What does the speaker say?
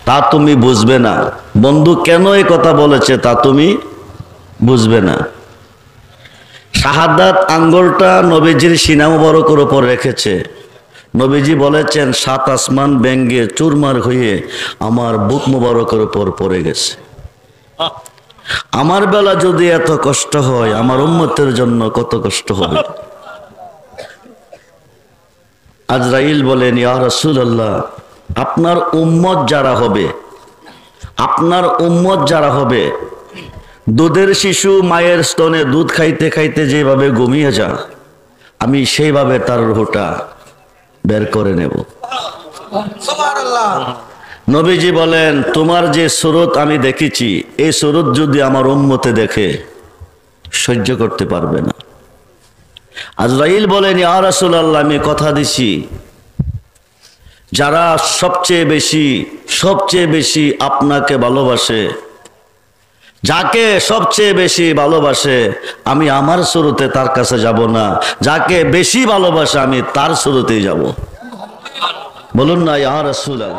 তা তুমি বুঝবে না। বন্ধু কেন এই কথা বলেছে তা তুমি বুঝবে না। শাহাদাত আঙ্গুলটা নবীজির সিনা মুবারকের উপর রেখেছে। নবীজি বলেছেন 7 আসমান ভেঙে চুরমার হয়ে আমার বুক মুবারকের উপর পড়ে গেছে। আমার বেলা যদি এত কষ্ট হয়, আমার উম্মতের জন্য কত কষ্ট হবে। আজরাইল বলেন, ইয়া রাসূলুল্লাহ, আপনার উম্মত যারা হবে, আপনার উম্মত যারা হবে, দুধের শিশু মায়ের স্তনে দুধ খাইতে খাইতে যেভাবে ঘুমিয়ে যা, আমি সেইভাবে তার রূহটা বের করে নেব। সুবহানাল্লাহ। নবীজি বলেন, তোমার যে সুরত আমি দেখেছি, এই সুরত যদি আমার উম্মতে দেখে সহ্য করতে পারবে না। আজরাইল বলেন, ইয়া রাসূলুল্লাহ, আমি কথা দিছি, যারা সবচেয়ে বেশি আপনাকে ভালোবাসে, যাকে সবচেয়ে বেশি ভালোবাসে, আমি আমার সুরতে তার কাছে যাব না, যাকে বেশি ভালোবাসে আমি তার সুরতেই যাব। বলুন না ইয়া রাসূলুল্লাহ।